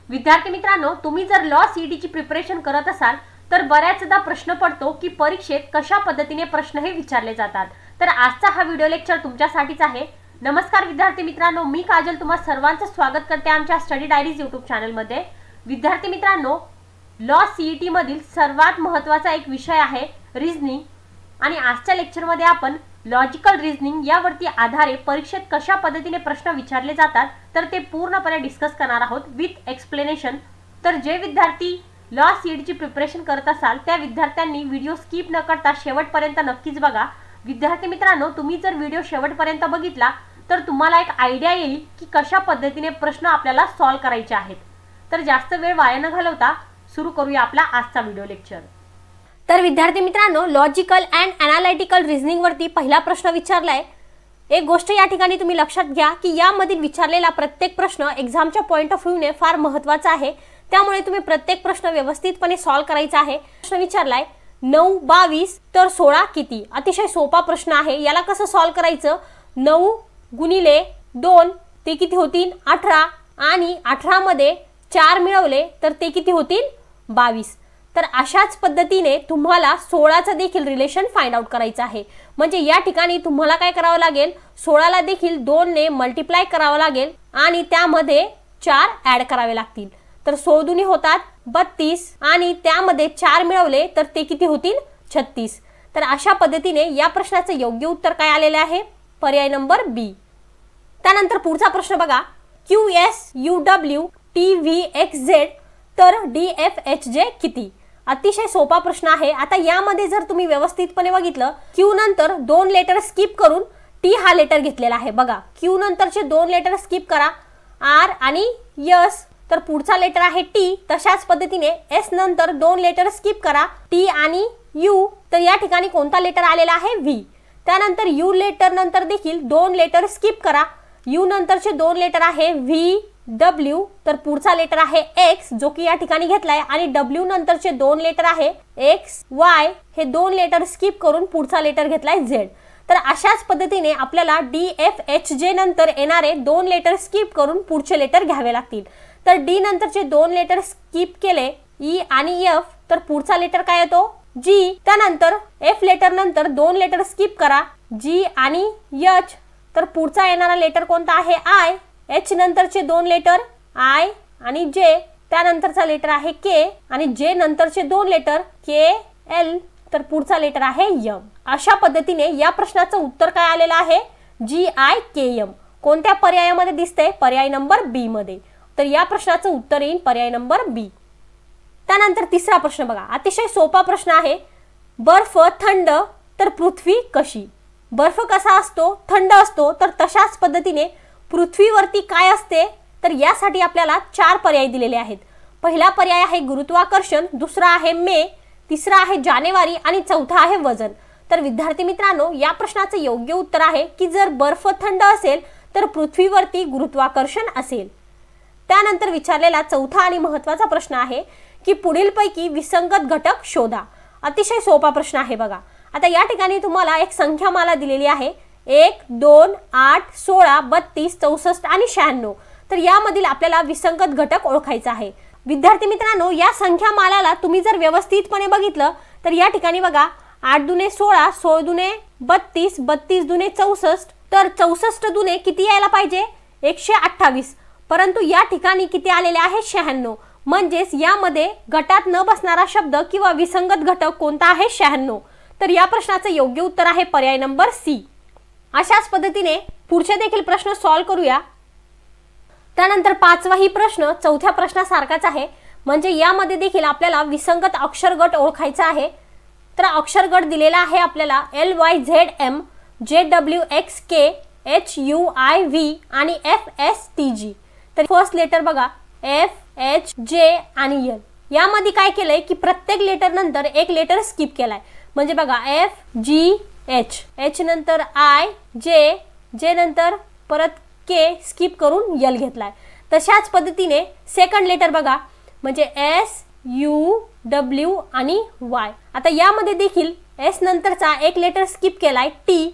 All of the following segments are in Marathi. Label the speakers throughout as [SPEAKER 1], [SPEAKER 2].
[SPEAKER 1] विद्यार्थी मित्रांनो, तुम्ही जर लॉ सीईटीची प्रिपरेशन करत असाल तर बऱ्याचदा प्रश्न पडतो की परीक्षेत कशा पद्धतीने प्रश्न हे विचारले जातात। तर आजचा हा व्हिडिओ लेक्चर तुमच्यासाठीच आहे। नमस्कार विद्यार्थी मित्रांनो, मी काजल तुम्हा सर्वांचं स्वागत करते आमच्या स्टडी डायरीज यूट्यूब चॅनलमध्ये। विद्यार्थी मित्रांनो, लॉ सीईटी मधील सर्वात महत्त्वाचा एक विषय आहे रिझनिंग, आणि आजच्या लेक्चरमध्ये आपण लॉजिकल रिझनिंग यावरती आधारे परीक्षेत कशा पद्धतीने प्रश्न विचारले जातात तर ते पूर्णपणे डिस्कस करणार आहोत विथ एक्सप्लेनेशन। तर जे विद्यार्थी लॉ सीईटीची प्रिपरेशन करत असाल त्या विद्यार्थ्यांनी व्हिडिओ स्किप न करता शेवटपर्यंत नक्कीच बघा। विद्यार्थी मित्रांनो, तुम्ही जर व्हिडिओ शेवटपर्यंत बघितला तर तुम्हाला एक आयडिया येईल की कशा पद्धतीने प्रश्न आपल्याला सॉल्व करायचे आहेत। तर जास्त वेळ वाया न घालवता सुरू करूया आपला आजचा व्हिडिओ लेक्चर। तर विद्यार्थी मित्रांनो, लॉजिकल अँड ॲनालिटिकल रिझनिंग वरती पहिला प्रश्न विचारलाय। एक गोष्ट या ठिकाणी तुम्ही लक्षात घ्या की यामधील विचारलेला प्रत्येक प्रश्न एक्झामच्या पॉइंट ऑफ व्ह्यूने फार महत्त्वाचा आहे, त्यामुळे तुम्ही प्रत्येक प्रश्न व्यवस्थितपणे सॉल्व करायचा आहे। प्रश्न विचारलाय 9 22 तर 16 किती? अतिशय सोपा प्रश्न आहे। याला कसं सॉल्व करायचं? 9 गुणिले 2 ते किती होतील? 18, आणि 18 मध्ये 4 मिळवले तर ते किती होतील? 22। तर अशाच पद्धतीने तुम्हाला 16चा देखील रिलेशन फाइंड आउट करायचा आहे। म्हणजे या ठिकाणी तुम्हाला काय करावं लागेल? 16ला देखील 2 ने मल्टिप्लाय करावं लागेल आणि त्यामध्ये 4 ऍड करावे लागतील। तर 16 दुनी होतात 32, आणि त्यामध्ये 4 मिळवले तर ते किती होतील? 36। तर अशा पद्धतीने या प्रश्नाचं योग्य उत्तर काय आलेले आहे? पर्याय नंबर बी। त्यानंतर पुढचा प्रश्न बघा, QSUW TVXZ तर DFHJ किती? अतिशय सोपा प्रश्न आहे। आता यामध्ये जर तुम्ही व्यवस्थितपणे बघितलं, Q नंतर 2 लेटर स्किप करून T हा लेटर घेतलेला आहे। बघा, Q नंतरचे 2 लेटर स्किप करा, R आणि S, तर पुढचा लेटर आहे T। तशाच पद्धतीने S नंतर 2 लेटर स्किप करा, T आणि U, तर या ठिकाणी कोणता लेटर आलेला आहे? V। त्यानंतर U लेटर नंतर देखील 2 लेटर स्किप करा, U नंतरचे 2 लेटर आहे VW, तर पुढचा लेटर आहे X जो की या ठिकाणी घेतलाय, आणि W नंतरचे 2 लेटर आहे XY, हे 2 लेटर स्किप करून पुढचा लेटर घेतलाय Z। तर अशाच पद्धतीने आपल्याला DFHJ नंतर येणारे 2 लेटर स्किप करून पुढचे लेटर घ्यावे लागतील। तर D नंतरचे 2 लेटर स्किप केले, E आणि F, तर पुढचा लेटर काय येतो? G। त्यानंतर F लेटर नंतर 2 लेटर स्किप करा, G आणि H, तर पुढचा येणारा लेटर कोणता आहे? I। H नंतरचे 2 लेटर I आणि J, त्यानंतरचा लेटर आहे K, आणि J नंतरचे 2 लेटर K L, तर पुढचा लेटर आहे M। अशा पद्धतीने या प्रश्नाचं उत्तर काय आलेलं आहे? GIKM। कोणत्या पर्यायामध्ये दिसते? पर्याय नंबर बी मध्ये। तर या प्रश्नाचं उत्तर येईल पर्याय नंबर बी। त्यानंतर तिसरा प्रश्न बघा, अतिशय सोपा प्रश्न आहे। बर्फ थंड तर पृथ्वी कशी? बर्फ कसा असतो? थंड असतो। तर तशाच पद्धतीने पृथ्वीवरती काय असते? तर यासाठी आपल्याला 4 पर्याय दिलेले आहेत। पहिला पर्याय आहे गुरुत्वाकर्षण, दुसरा आहे मे, तिसरा आहे जानेवारी, आणि चौथा आहे वजन। तर विद्यार्थी मित्रांनो, या प्रश्नाचं योग्य उत्तर आहे की जर बर्फ थंड असेल तर पृथ्वीवरती गुरुत्वाकर्षण असेल। त्यानंतर विचारलेला चौथा आणि महत्त्वाचा प्रश्न आहे की पुढीलपैकी विसंगत घटक शोधा। अतिशय सोपा प्रश्न आहे बघा। आता या ठिकाणी तुम्हाला एक संख्यामाला दिलेली आहे 1 2 8 16 32 64 आणि 96। तर यामधील आपल्याला विसंगत घटक ओळखायचा आहे। विद्यार्थी मित्रांनो, या संख्यामालाला तुम्ही जर व्यवस्थितपणे बघितलं तर या ठिकाणी बघा 8 दुने 16, 16 दुने 32, 32 दुने 64, तर 64 दुने किती यायला पाहिजे? 128, परंतु या ठिकाणी किती आलेले आहे? 96। म्हणजेच यामध्ये गटात न बसणारा शब्द किंवा विसंगत घटक कोणता आहे? 96। तर या प्रश्नाचं योग्य उत्तर आहे पर्याय नंबर सी। अशाच पद्धतीने पुढचे देखील प्रश्न सॉल्व करूया। त्यानंतर पाचवाही प्रश्न चौथ्या प्रश्नासारखाच आहे, म्हणजे यामध्ये देखील आपल्याला विसंगत अक्षरगट ओळखायचा आहे। तर अक्षरगट दिलेला आहे आपल्याला LYZM JWXK HUIV आणि FSTG। तर फर्स्ट लेटर बघा FHJ आणि L, यामध्ये काय केलंय की प्रत्येक लेटर नंतर एक लेटर स्किप केलाय। म्हणजे बघा FGH, H नंतर I, J नंतर परत K स्किप करून L घेतलाय। तशाच पद्धतीने सेकंड लेटर बघा, म्हणजे SUW आणि Y। आता यामध्ये देखील S नंतरचा एक लेटर स्किप केलाय T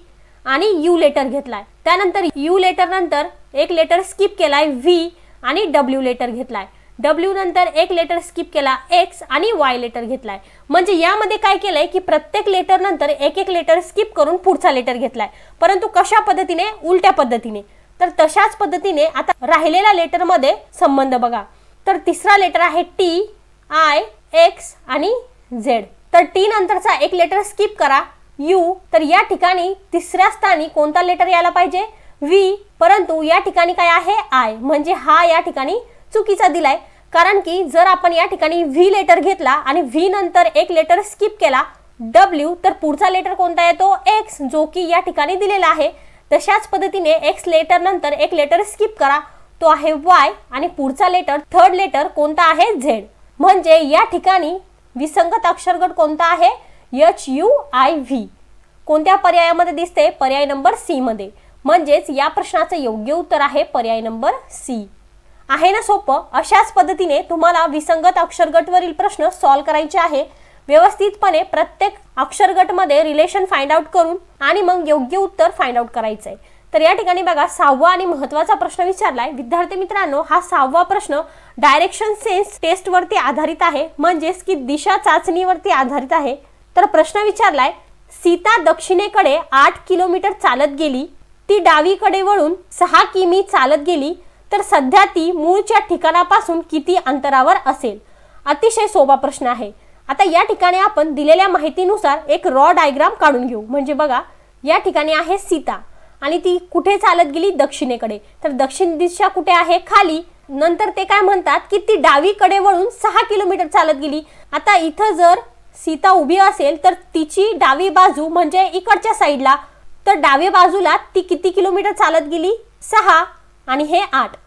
[SPEAKER 1] आणि U लेटर घेतलाय। त्यानंतर U लेटर नंतर एक लेटर स्किप केलाय V आणि W लेटर घेतलाय। W नंतर एक लेटर स्किप केला, X आणि Y लेटर घेतलाय. म्हणजे यामध्ये काय केलंय की प्रत्येक लेटर नंतर एक एक लेटर स्किप करून पुढचा लेटर घेतलाय, परंतु कशा पद्धतीने? उलट्या पद्धतीने. तर तशाच पद्धतीने आता राहिलेल्या लेटर मध्ये संबंध बघा. तर तिसरा लेटर आहे T, I, X आणि Z. तर T नंतरचा एक लेटर स्किप करा, U. तर या ठिकाणी तिसऱ्या स्थानी कोणता लेटर यायला पाहिजे? V. परंतु या ठिकाणी काय आहे? I. म्हणजे हा या ठिकाणी चुकीचा दिलाय, कारण की जर आपण या ठिकाणी V लेटर घेतला आणि V नंतर एक लेटर स्किप केला W, तर पुढचा लेटर कोणता येतो? X, जो की या ठिकाणी दिलेला आहे. तशाच पद्धतीने X लेटर नंतर एक लेटर स्किप करा, तो आहे Y आणि पुढचा लेटर थर्ड लेटर कोणता आहे? Z. म्हणजे या ठिकाणी विसंगत अक्षरगट कोणता आहे? HUIV. कोणत्या पर्यायामध्ये दिसते? पर्याय नंबर C मध्ये. म्हणजेच या प्रश्नाचे योग्य उत्तर आहे पर्याय नंबर C. आहे ना सोपं? अशाच पद्धतीने तुम्हाला विसंगत अक्षरगटवरील प्रश्न सॉल्व्ह करायचे आहे. व्यवस्थितपणे प्रत्येक अक्षरगटमध्ये रिलेशन फाइंड आउट करून आणि मग योग्य उत्तर फाइंड आउट करायचंय. तर या ठिकाणी बघा 6वा आणि महत्त्वाचा प्रश्न विचारलाय. विद्यार्थी मित्रांनो, हा 6वा प्रश्न डायरेक्शन सेन्स टेस्ट वरती आधारित आहे, म्हणजेच की दिशा चाचणीवरती आधारित आहे. तर प्रश्न विचारलाय, सीता दक्षिणेकडे 8 किलोमीटर चालत गेली, ती डावीकडे वळून 6 किमी चालत गेली, तर सध्या ती मूळच्या ठिकाणापासून किती अंतरावर असेल? अतिशय सोपा प्रश्न आहे. आता या ठिकाणी आपण दिलेल्या माहितीनुसार एक रॉ डायग्राम काढून घेऊ. म्हणजे बघा, या ठिकाणी आहे सीता आणि ती कुठे चालत गेली? दक्षिणेकडे. तर दक्षिण दिशा कुठे आहे? खाली. नंतर ते काय म्हणतात की ती डावीकडे वळून 6 किलोमीटर चालत गेली. आता इथं जर सीता उभी असेल तर तिची डावी बाजू म्हणजे इकडच्या साईडला, तर डाव्या बाजूला ती किती किलोमीटर चालत गेली? 6 आणि हे 8.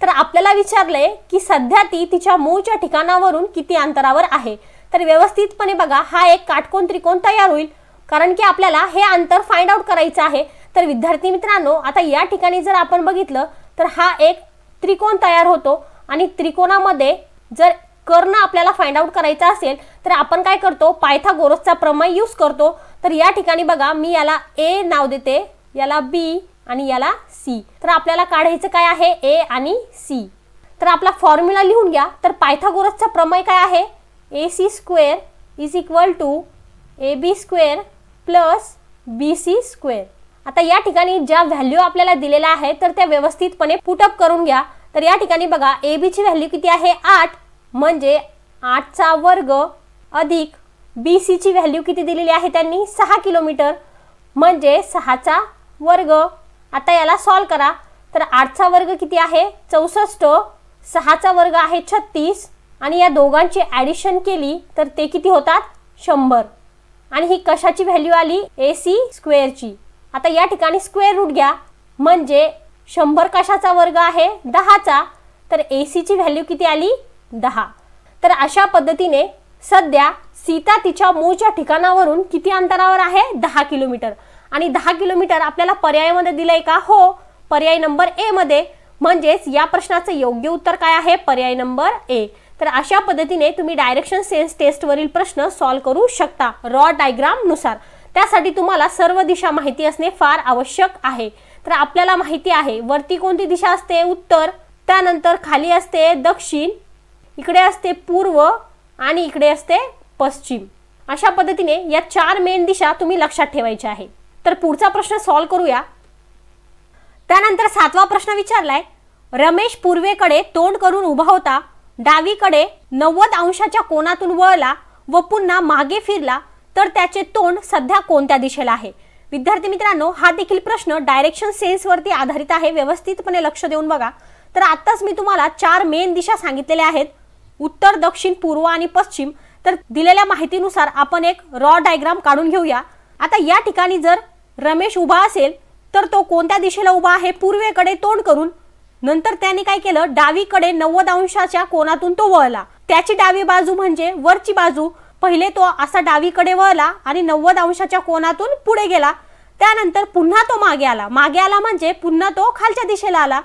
[SPEAKER 1] तर आपल्याला विचारले की सध्या ती तिच्या मूळच्या ठिकाणावरून किती अंतरावर आहे. तर व्यवस्थितपणे बघा, हा एक काटकोन त्रिकोण तयार होईल, कारण की आपल्याला हे अंतर फाइंड आउट करायचं आहे. तर विद्यार्थी मित्रांनो, आता या ठिकाणी जर आपण बघितलं तर हा एक त्रिकोण तयार होतो आणि त्रिकोणामध्ये जर कर्ण आपल्याला फाइंड आउट करायचा असेल तर आपण काय करतो? पायथागोरसचा प्रमेय यूज करतो. तर या ठिकाणी बघा, मी याला A नाव देते, याला B आणि याला C. तर आपल्याला काढायचं काय आहे? A आणि C. तर आपला फॉर्म्युला लिहून घ्या. तर पायथागोरसचा प्रमेय काय आहे? AC square is equal to AB square plus BC square. आता या ठिकाणी ज्या व्हॅल्यू आपल्याला दिलेल्या आहे तर त्या व्यवस्थितपणे पुटअप करून घ्या. तर या ठिकाणी बघा, AB ची व्हॅल्यू किती आहे? 8, म्हणजे 8चा वर्ग अधिक BC ची व्हॅल्यू किती दिलेली आहे त्यांनी? 6 किलोमीटर, म्हणजे 6चा वर्ग. आता याला सॉल्व करा. तर 8चा वर्ग किती आहे? 64, 6चा वर्ग आहे 36 आणि या दोघांची ॲडिशन केली तर ते किती होतात? 100. आणि ही कशाची व्हॅल्यू आली? AC स्क्वेअरची. आता या ठिकाणी स्क्वेअर रूट घ्या, म्हणजे 100 कशाचा वर्ग आहे? 10चा. तर AC ची व्हॅल्यू किती आली? 10. तर अशा पद्धतीने सध्या सीता तिच्या मूळच्या ठिकाणावरून किती अंतरावर आहे? 10 किलोमीटर. आणि 10 किलोमीटर आपल्याला पर्यायामध्ये दिलंय का? हो, पर्याय नंबर A मध्ये. म्हणजेच या प्रश्नाचे योग्य उत्तर काय आहे? पर्याय नंबर A. तर अशा पद्धतीने तुम्ही डायरेक्शन सेन्स टेस्ट वरील प्रश्न सॉल्व्ह करू शकता रॉ डायग्राम नुसार. त्यासाठी तुम्हाला सर्व दिशा माहिती असणे फार आवश्यक आहे. तर आपल्याला माहिती आहे वरती कोणती दिशा असते? उत्तर. त्यानंतर खाली असते दक्षिण, इकडे असते पूर्व आणि इकडे असते पश्चिम. अशा पद्धतीने या 4 मेन दिशा तुम्ही लक्षात ठेवायच्या आहे. तर पुढचा प्रश्न सॉल्व्ह करूया. त्यानंतर 7वा प्रश्न विचारलाय, रमेश पूर्वेकडे तोंड करून उभा होता, डावीकडे 90 अंशाच्या कोनातून वळला व पुन्हा मागे फिरला, तर त्याचे तोंड सध्या कोणत्या दिशेला आहे? विद्यार्थी मित्रांनो, हा देखील प्रश्न डायरेक्शन सेन्स वरती आधारित आहे. व्यवस्थितपणे लक्ष देऊन बघा. तर आताच मी तुम्हाला 4 मेन दिशा सांगितलेल्या आहेत, उत्तर, दक्षिण, पूर्व आणि पश्चिम. तर दिलेल्या माहितीनुसार आपण एक रॉ डायग्राम काढून घेऊया. आता या ठिकाणी जर रमेश उभा असेल तर तो कोणत्या दिशेला उभा आहे? पूर्वेकडे तोंड करून. नंतर त्याने काय केलं? डावीकडे 90 अंशाच्या कोनातून तो वळला. त्याची डावी बाजू म्हणजे वरची बाजू. पहिले तो असा डावीकडे वळला आणि 90 अंशाच्या कोनातून पुढे गेला. त्यानंतर पुन्हा तो मागे आला. मागे आला म्हणजे पुन्हा तो खालच्या दिशेला आला.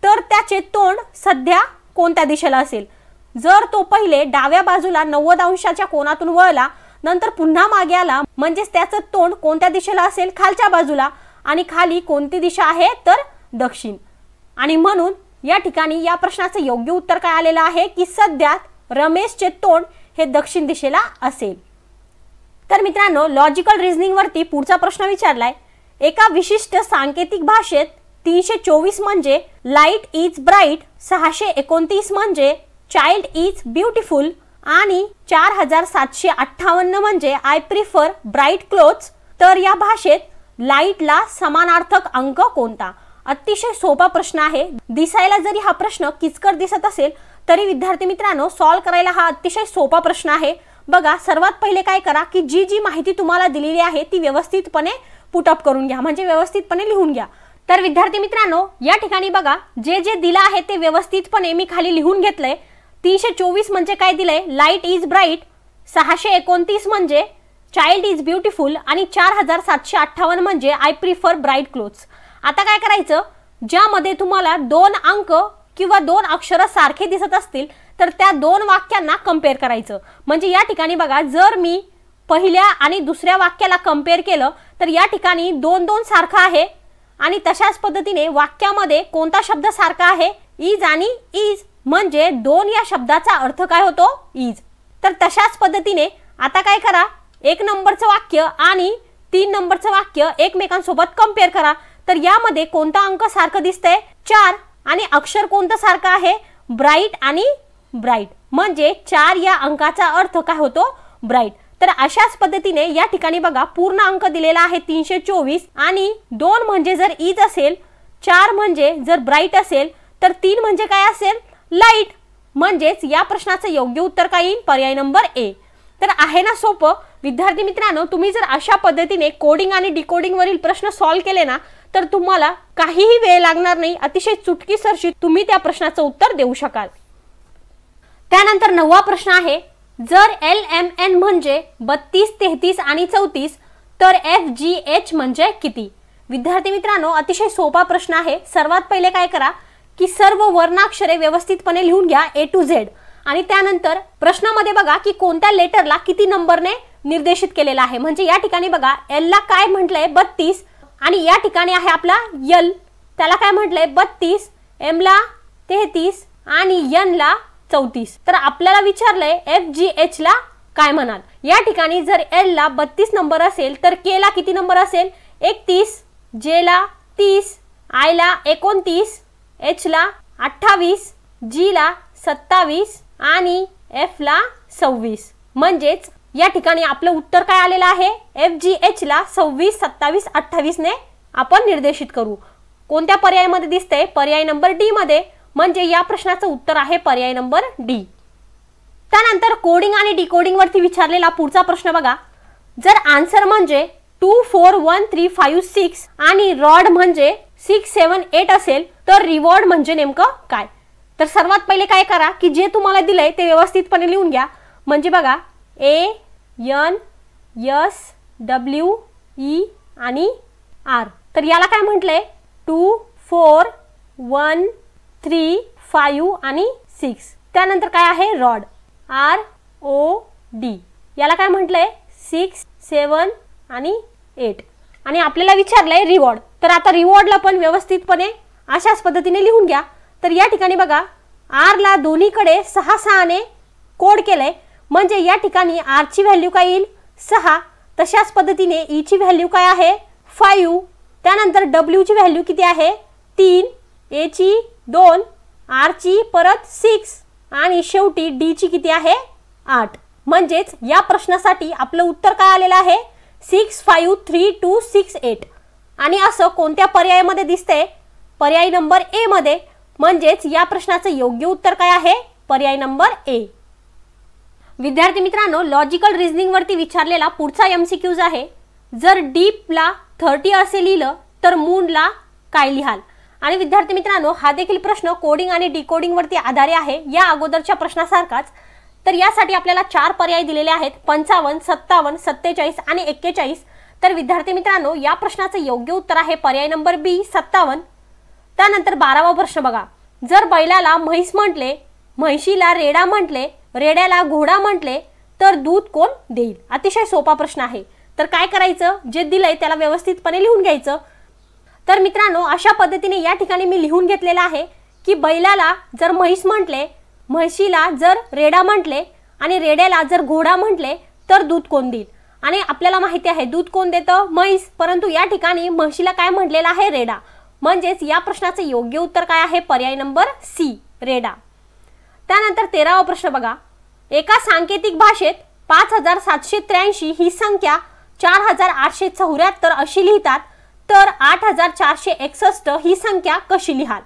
[SPEAKER 1] तर त्याचे तोंड सध्या कोणत्या दिशेला असेल? जर तो पहिले डाव्या बाजूला 90 अंशाच्या कोनातून वळला, नंतर पुन्हा मागे आला, म्हणजेच त्याचं तोंड कोणत्या दिशेला असेल? खालच्या बाजूला. आणि खाली कोणती दिशा आहे? तर दक्षिण. आणि म्हणून या ठिकाणी या प्रश्नाचं योग्य उत्तर काय आलेलं आहे की सध्या रमेशचे तोंड हे दक्षिण दिशेला असेल। तर मित्रांनो, लॉजिकल रिझनिंग वरती पुढचा प्रश्न विचारलाय, एका विशिष्ट सांकेतिक भाषेत 324 म्हणजे लाईट इज ब्राईट, 629 म्हणजे चाइल्ड इज ब्युटिफुल आणि 4758 म्हणजे आय प्रिफर ब्राईट क्लोथ्स, तर या भाषेत लाईटला समानार्थक अंक कोणता? अतिशय सोपा प्रश्न आहे। दिसायला जरी हा प्रश्न किचकट दिसत असेल तरी विद्यार्थी मित्रांनो सॉल्व करायला हा अतिशय सोपा प्रश्न आहे। बघा, सर्वात पहिले काय करा की जी माहिती तुम्हाला दिलेली आहे ती व्यवस्थितपणे पुटअप करून घ्या, म्हणजे व्यवस्थितपणे लिहून घ्या। तर विद्यार्थी मित्रांनो, या ठिकाणी बघा जे दिलं आहे ते व्यवस्थितपणे मी खाली लिहून घेतलंय। 324 म्हणजे काय दिलंय, लाईट इज ब्राईट, 629 म्हणजे चाइल्ड इज ब्युटिफुल आणि 4758 म्हणजे आय प्रिफर ब्राईट क्लोथ्स। आता काय करायचं, ज्यामध्ये तुम्हाला 2 अंक किंवा 2 अक्षर सारखे दिसत असतील तर त्या 2 वाक्यांना कंपेअर करायचं। म्हणजे या ठिकाणी बघा, जर मी पहिल्या आणि दुसऱ्या वाक्याला कंपेअर केलं तर या ठिकाणी 2 सारखा आहे आणि तशाच पद्धतीने वाक्यामध्ये कोणता शब्द सारखा आहे, इज आणि इज, म्हणजे 2 या शब्दाचा अर्थ काय होतो, इज। तर तशाच पद्धतीने आता काय करा, 1 नंबरचं वाक्य आणि 3 नंबरचं वाक्य एकमेकांसोबत कंपेअर करा। तर यामध्ये कोणता अंक सारखं दिसतंय, 4, आणि अक्षर कोणतं सारखं आहे, ब्राईट आणि ब्राईट, म्हणजे 4 या अंकाचा अर्थ काय होतो, ब्राईट। तर अशाच पद्धतीने या ठिकाणी बघा पूर्ण अंक दिलेला आहे 324 आणि 2 म्हणजे जर इज असेल, 4 म्हणजे जर ब्राईट असेल तर 3 म्हणजे काय असेल, लाईट, म्हणजेच या प्रश्नाचं योग्य उत्तर काय येईल, पर्याय नंबर ए। तर आहे ना सोपं विद्यार्थी मित्रांनो, तुम्ही जर अशा पद्धतीने कोडिंग आणि डिकोडिंग वरील प्रश्न सॉल्व केले ना तर तुम्हाला काहीही वेळ लागणार नाही, अतिशय चुटकीसरशी तुम्ही त्या प्रश्नाचं उत्तर देऊ शकाल। त्यानंतर 9वा प्रश्न आहे, जर LMN म्हणजे 32, 33 आणि 34 तर FGH म्हणजे किती? विद्यार्थी मित्रांनो, अतिशय सोपा प्रश्न आहे। सर्वात पहिले काय करा की सर्व वर्णाक्षरे व्यवस्थितपणे लिहून घ्या A to Z आणि त्यानंतर प्रश्नामध्ये बघा की कोणत्या लेटरला किती नंबरने निर्देशित केलेला आहे। म्हणजे या ठिकाणी बघा L ला काय म्हटलंय 32 आणि या ठिकाणी आहे आपला L, त्याला काय म्हटलंय 32, M ला 33 आणि N ला 34। तर आपल्याला विचारलंय FGH ला काय म्हणाल। या ठिकाणी जर L ला 32 नंबर असेल तर K ला किती नंबर असेल, 31, J ला 30, I ला 29, H ला 28, G ला 27 आणि F ला 26। म्हणजेच या ठिकाणी आपलं उत्तर काय आलेलं आहे, FGH ला 26, 27, 28 ने आपण निर्देशित करू। कोणत्या पर्यायामध्ये दिसते, पर्याय नंबर डी मध्ये, म्हणजे या प्रश्नाचं उत्तर आहे पर्याय नंबर डी। त्यानंतर कोडिंग आणि डिकोडिंग वरती विचारलेला पुढचा प्रश्न बघा, जर आन्सर म्हणजे 2, 4, 1, 3, 5, 6 आणि रॉड म्हणजे 6, 7, 8 असेल तर रिवॉर्ड म्हणजे नेमकं काय? तर सर्वात पहिले काय करा की जे तुम्हाला दिलंय ते व्यवस्थितपणे लिहून घ्या। म्हणजे बघा A, N, S, W, E आणि R, तर याला काय म्हटलंय 2, 4, 1, 3, 5 आणि 6। त्यानंतर काय आहे रॉड, ROD, याला काय म्हटलंय 6, 7 आणि 8 आणि आपल्याला विचारलंय रिवॉर्ड। तर आता रिवॉर्डला पण व्यवस्थितपणे अशाच पद्धतीने लिहून घ्या। तर या ठिकाणी बघा R ला दोन्हीकडे 6, 6 ने कोड केलंय, म्हणजे या ठिकाणी R ची व्हॅल्यू काय येईल 6, तशाच पद्धतीने E ची व्हॅल्यू काय आहे 5, त्यानंतर W ची व्हॅल्यू किती आहे 3, A ची 2, R ची परत 6 आणि शेवटी D ची किती आहे 8। म्हणजेच या प्रश्नासाठी आपलं उत्तर काय आलेलं आहे 6, 5, 3, 2, 6, 8 आणि असं कोणत्या पर्यायामध्ये दिसते, पर्याय नंबर ए मध्ये। म्हणजेच या प्रश्नाचं योग्य उत्तर काय आहे, पर्याय नंबर ए। विद्यार्थी मित्रांनो, लॉजिकल रिझनिंग वरती विचारलेला पुढचा MCQज आहे, जर डीप ला 30 असे लिहिलं तर मून ला काय लिहाल? आणि विद्यार्थी मित्रांनो, हा देखील प्रश्न कोडिंग आणि डिकोडिंग वरती आधारित आहे या अगोदरच्या प्रश्नासारखाच। तर यासाठी आपल्याला 4 पर्याय दिलेले आहेत, 55, 57, 47 आणि 41। तर विद्यार्थी मित्रांनो, या प्रश्नाचं योग्य उत्तर आहे पर्याय नंबर बी 57। त्यानंतर 12वा प्रश्न बघा, जर बैलाला म्हैस म्हटले, म्हैशीला रेडा म्हटले, रेड्याला घोडा म्हटले तर दूध कोण देईल? अतिशय सोपा प्रश्न आहे। तर काय करायचं, जे दिलंय त्याला व्यवस्थितपणे लिहून घ्यायचं। तर मित्रांनो, अशा पद्धतीने या ठिकाणी मी लिहून घेतलेला आहे की बैलाला जर म्हैस म्हटले, म्हशीला जर रेडा म्हटले आणि रेड्याला जर घोडा म्हटले तर दूध कोण देईल? आणि आपल्याला माहिती आहे दूध कोण देतं? म्हैस. परंतु या ठिकाणी म्हशीला काय म्हटलेलं आहे? रेडा. म्हणजेच या प्रश्नाचे योग्य उत्तर काय आहे? पर्याय नंबर सी, रेडा. त्यानंतर 13वा प्रश्न बघा. एका सांकेतिक भाषेत 5783 ही संख्या 4874 अशी लिहितात, तर 8461 ही संख्या कशी लिहाल?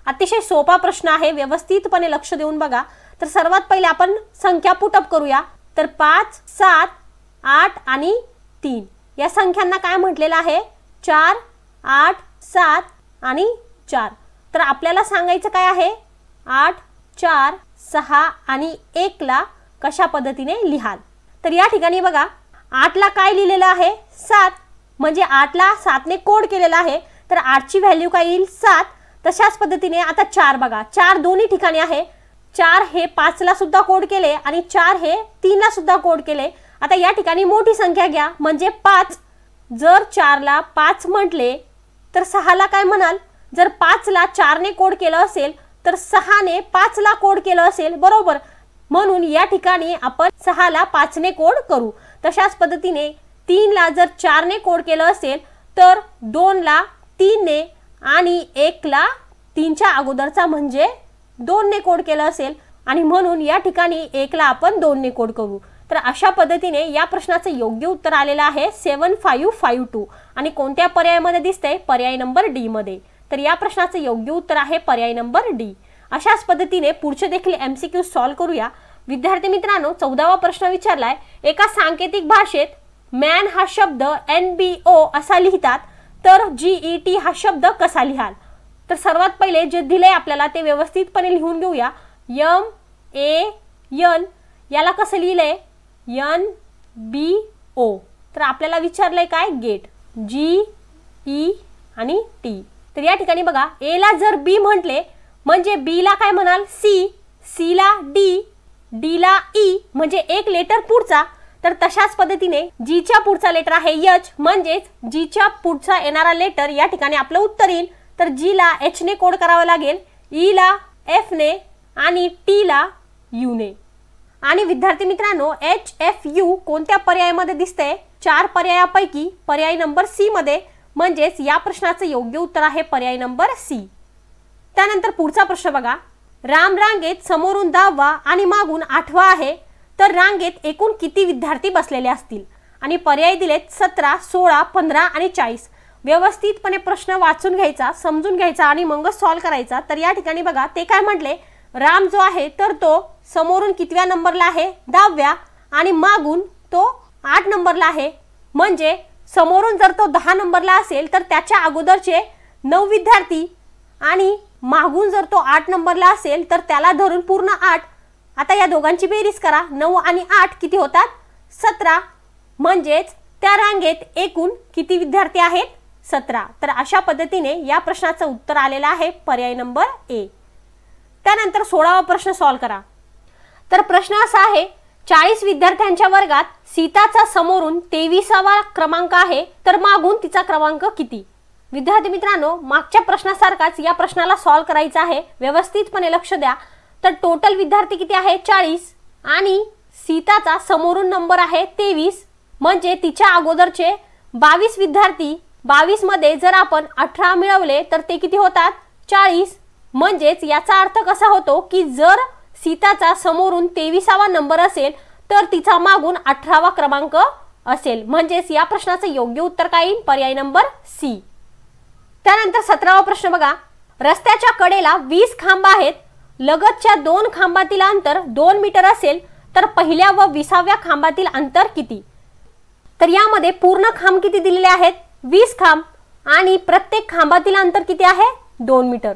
[SPEAKER 1] अतिशय सोपा प्रश्न आहे, व्यवस्थितपणे लक्ष देऊन बघा. तर सर्वात पहिले आपण संख्या पुटअप करूया. तर 5, 7, 8 आणि 3 या संख्यांना काय म्हटलेलं आहे? 4, 8, 7 आणि 4. तर आपल्याला सांगायचं काय आहे? 8, 4, 6 आणि 1 ला कशा पद्धतीने लिहाल? तर या ठिकाणी बघा 8 ला काय लिहिलेलं आहे? 7. म्हणजे 8 ला 7 ने कोड केलेला आहे, तर 8 ची व्हॅल्यू काय येईल? 7. तशाच पद्धतीने आता 4 बघा, 4 दोन्ही ठिकाणी आहे. 4 हे 5 ला सुद्धा कोड केले आणि 4 हे 3 ला सुद्धा कोड केले. आता या ठिकाणी मोठी संख्या घ्या म्हणजे 5. जर 4 ला 5 म्हटले तर 6 ला काय म्हणाल? जर 5 ला 4 ने कोड केलं असेल तर 6 ने 5 ला कोड केलं असेल, बरोबर. म्हणून या ठिकाणी आपण 6 ला 5 ने कोड करू. तशाच पद्धतीने 3 ला जर 4 ने कोड केलं असेल तर 2 ला 3 ने आणि 1 ला 3 च्या अगोदरचा म्हणजे 2 ने कोड केलं असेल आणि म्हणून या ठिकाणी 1 ला आपण 2 ने कोड करू. तर अशा पद्धतीने या प्रश्नाचे योग्य उत्तर आलेलं आहे 7552 आणि कोणत्या पर्यायामध्ये दिसतंय? पर्याय नंबर डी मध्ये. तर या प्रश्नाचे योग्य उत्तर आहे पर्याय नंबर डी. अशाच पद्धतीने पुढचे देखील MCQ सॉल्व करूया. विद्यार्थी मित्रांनो 14वा प्रश्न विचारलाय. एका सांकेतिक भाषेत मॅन हा शब्द NBO असा लिहितात, तर GET हा शब्द कसा लिहाल? तर सर्वात पहिले जे दिले आपल्याला ते व्यवस्थितपणे लिहून घेऊया. MAN याला कसं लिहिलंय? NBO. तर आपल्याला विचारलंय काय? गेट. GE आणि T. तर या ठिकाणी बघा A ला जर B म्हटले म्हणजे B ला काय म्हणाल? C, C ला D, D ला E म्हणजे एक लेटर पुढचा. तर तशाच पद्धतीने G च्या पुढचा लेटर आहे H, म्हणजेच G च्या पुढचा येणारा लेटर या ठिकाणी आपलं उत्तर येईल. तर G ला H ने कोड करावा लागेल, E ला F ने आणि T ला U ने. आणि विद्यार्थी मित्रांनो HFU कोणत्या पर्यायामध्ये दिसतंय? 4 पर्यायापैकी पर्याय नंबर सी मध्ये. म्हणजेच या प्रश्नाचे योग्य उत्तर आहे पर्याय नंबर सी. त्यानंतर पुढचा प्रश्न बघा. राम रांगेत समोरून 10वा आणि मागून 8वा आहे, तर रांगेत एकूण किती विद्यार्थी बसलेले असतील? आणि पर्याय दिलेत 17, 16, 15 आणि 40. व्यवस्थितपणे प्रश्न वाचून घ्यायचा, समजून घ्यायचा आणि मग सॉल्व करायचा. तर या ठिकाणी बघा ते काय म्हटले? राम जो आहे तर तो समोरून कितव्या नंबरला आहे? 10व्या आणि मागून तो 8 नंबरला आहे. म्हणजे समोरून जर तो 10 नंबरला असेल तर त्याच्या अगोदरचे 9 विद्यार्थी आणि मागून जर तो 8 नंबरला असेल तर त्याला धरून पूर्ण 8. आता या दोघांची बेरीज करा. 9 आणि 8 किती होतात? 17. म्हणजेच त्या रांगेत एकूण किती विद्यार्थी आहेत? 17. तर अशा पद्धतीने या प्रश्नाचं उत्तर आलेलं आहे पर्याय नंबर ए. त्यानंतर 16वा प्रश्न सॉल्व करा. तर प्रश्न असा आहे 40 विद्यार्थ्यांच्या वर्गात सीताचा समोरून 23वा क्रमांक आहे, तर मागून तिचा क्रमांक किती? विद्यार्थी मित्रांनो मागच्या प्रश्नासारखाच या प्रश्नाला सॉल्व करायचा आहे. व्यवस्थितपणे लक्ष द्या. तर टोटल विद्यार्थी किती आहे? 40 आणि सीताचा समोरून नंबर आहे 23. म्हणजे तिच्या अगोदरचे 22 विद्यार्थी. 22 मध्ये जर आपण 18 मिळवले तर ते किती होतात? 40. म्हणजेच याचा अर्थ कसा होतो की जर सीताचा समोरून 23वा नंबर असेल तर तिचा मागून 18वा क्रमांक असेल. म्हणजेच या प्रश्नाचे योग्य उत्तर काय येईल? पर्याय नंबर सी. त्यानंतर 17वा प्रश्न बघा. रस्त्याच्या कडेला 20 खांब आहेत. लगतच्या 2 खांबातील अंतर 2 मीटर असेल तर पहिल्या व 20व्या खांबातील अंतर किती? तर यामध्ये पूर्ण खांब किती दिलेले आहेत? 20 खांब आणि प्रत्येक खांबातील अंतर किती आहे? 2 मीटर.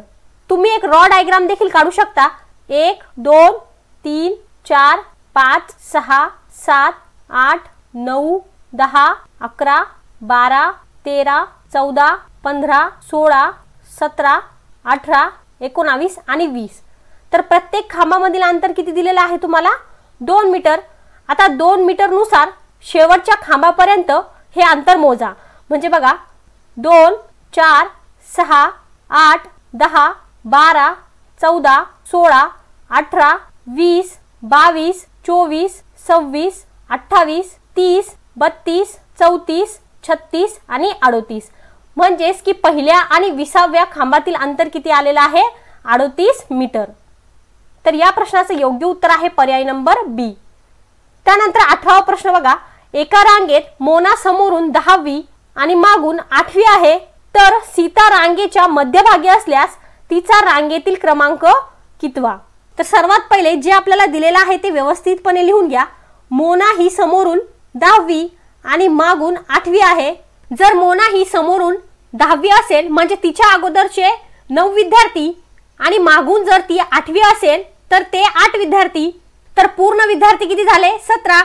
[SPEAKER 1] तुम्ही एक रॉ डायग्राम देखील काढू शकता. 1 2 3 4 5 6 7 8 9 10 11 12 13 14 15 16 17 18 19 आणि 20. तर प्रत्येक खांबामधील अंतर किती दिलेलं आहे तुम्हाला? 2 मीटर. आता 2 मीटर नुसार शेवटच्या खांबापर्यंत हे अंतर मोजा. म्हणजे बघा 2 4 6 8 10 12 14, 16, 18, 20, 22, 24, 26, 28, 30, 32, 34, 36 आणि 38. म्हणजेच की पहिल्या आणि 20व्या खांबातील अंतर किती आलेलं आहे? 38 मीटर. तर या प्रश्नाचं योग्य उत्तर आहे पर्याय नंबर बी. त्यानंतर 18वा प्रश्न बघा. एका रांगेत मोना समोरून 10वी आणि मागून 8वी आहे, तर सीता रांगेच्या मध्यभागी असल्यास तिचा रांगेतील क्रमांक कितवा? तर सर्वात पहिले जे आपल्याला दिलेलं आहे ते व्यवस्थितपणे लिहून घ्या. मोना ही समोरून 10वी आणि मागून 8वी आहे. जर मोना ही समोरून 10वी असेल म्हणजे तिच्या अगोदरचे 9 विद्यार्थी आणि मागून जर ती 8वी असेल तर ते 8 विद्यार्थी, तर पूर्ण विद्यार्थी किती झाले? 17.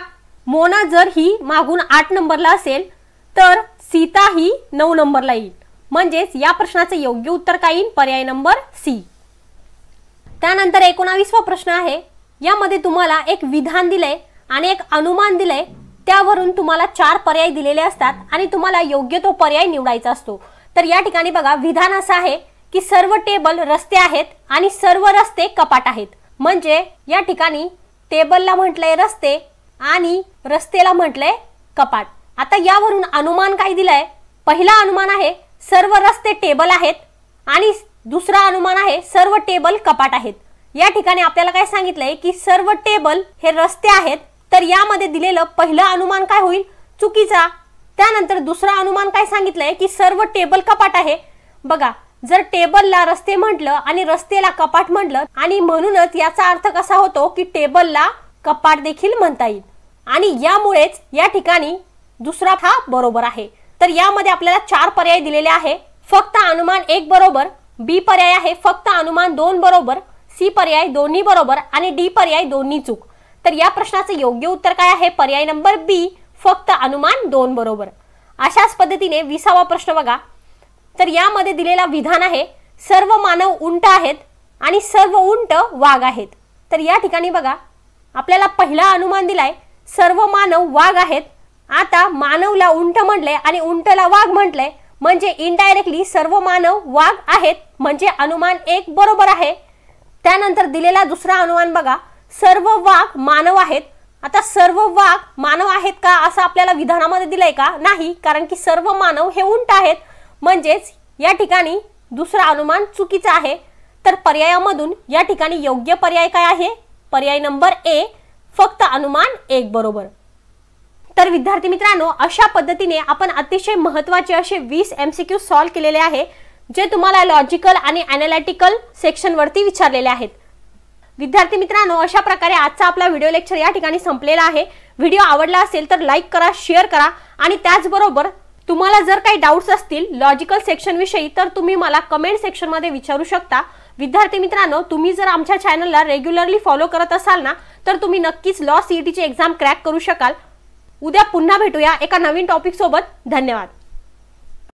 [SPEAKER 1] मोना जर ही मागून 8 नंबरला असेल तर सीता ही 9 नंबरला येईल. म्हणजेच या प्रश्नाचं योग्य उत्तर काय येईल? पर्याय नंबर सी. त्यानंतर 19वा प्रश्न आहे. यामध्ये तुम्हाला एक विधान दिलंय आणि एक अनुमान दिलंय. त्यावरून तुम्हाला 4 पर्याय दिलेले असतात आणि तुम्हाला योग्य तो पर्याय निवडायचा असतो. तर या ठिकाणी बघा, विधान असं आहे की सर्व टेबल रस्ते आहेत आणि सर्व रस्ते कपाट आहेत. म्हणजे या ठिकाणी टेबलला म्हटलंय रस्ते आणि रस्तेला म्हटलंय कपाट. आता यावरून अनुमान काय दिलंय? पहिला अनुमान आहे सर्व रस्ते टेबल आहेत आणि दुसरा अनुमान आहे सर्व टेबल कपाट आहेत. या ठिकाणी आपल्याला काय सांगितलंय की सर्व टेबल हे रस्ते आहेत, तर यामध्ये दिलेलं पहिलं अनुमान काय होईल? चुकीचा. त्यानंतर दुसरा अनुमान काय सांगितलंय की सर्व टेबल कपाट आहे. बघा, जर टेबलला रस्ते म्हटलं आणि रस्तेला कपाट म्हटलं आणि म्हणूनच याचा अर्थ कसा होतो की टेबलला कपाट देखील म्हणता येईल आणि यामुळेच या ठिकाणी दुसरा हा बरोबर आहे. तर यामध्ये आपल्याला 4 पर्याय दिलेले आहे. फक्त अनुमान 1 बरोबर, बी पर्याय आहे फक्त अनुमान 2 बरोबर, सी पर्याय दोन्ही बरोबर आणि डी पर्याय दोन्ही चूक. तर या प्रश्नाचं योग्य उत्तर काय आहे? पर्याय नंबर बी, फक्त अनुमान 2 बरोबर. अशाच पद्धतीने 20वा प्रश्न बघा. तर यामध्ये दिलेला विधान आहे सर्व मानव उंट आहेत आणि सर्व उंट वाघ आहेत. तर या ठिकाणी बघा, आपल्याला पहिला अनुमान दिलाय सर्व मानव वाघ आहेत. आता मानवला उंट म्हटले आणि उंटला वाघ म्हटले म्हणजे इनडायरेक्टली सर्व मानव वाघ आहेत, म्हणजे अनुमान 1 बरोबर आहे. त्यानंतर दिलेला दुसरा अनुमान बघा, सर्व वाघ मानव आहेत. आता सर्व वाघ मानव आहेत का असं आपल्याला विधानामध्ये दिलंय का? नाही, कारण की सर्व मानव हे उंट आहेत. म्हणजेच या ठिकाणी दुसरा अनुमान चुकीचा आहे. तर पर्यायामधून या ठिकाणी योग्य पर्याय काय आहे? पर्याय नंबर ए, फक्त अनुमान 1 बरोबर. तर विद्यार्थी मित्रांनो, अशा पद्धतीने आपण अतिशय महत्त्वाचे असे 20 MCQ सॉल्व्ह केलेले आहे, जे तुम्हाला लॉजिकल आणि ॲनालिटिकल सेक्शन वरती विचारलेले आहेत. विद्यार्थी मित्रांनो, अशा प्रकारे आजचा आपला व्हिडिओ लेक्चर या ठिकाणी संपलेला आहे. व्हिडिओ आवडला असेल तर लाईक करा, शेअर करा आणि त्याचबरोबर तुम्हाला जर काही डाउट्स असतील लॉजिकल सेक्शन विषयी तर तुम्ही मला कमेंट सेक्शन मध्ये विचारू शकता. विद्यार्थी मित्रांनो, तुम्ही जर आमच्या चॅनलला रेग्युलरली फॉलो करत असाल ना तर तुम्ही नक्कीच लॉ सीईटीची एक्झाम क्रॅक करू शकाल. उद्या पुन्हा भेटूया एका नवीन टॉपिक सोबत. धन्यवाद.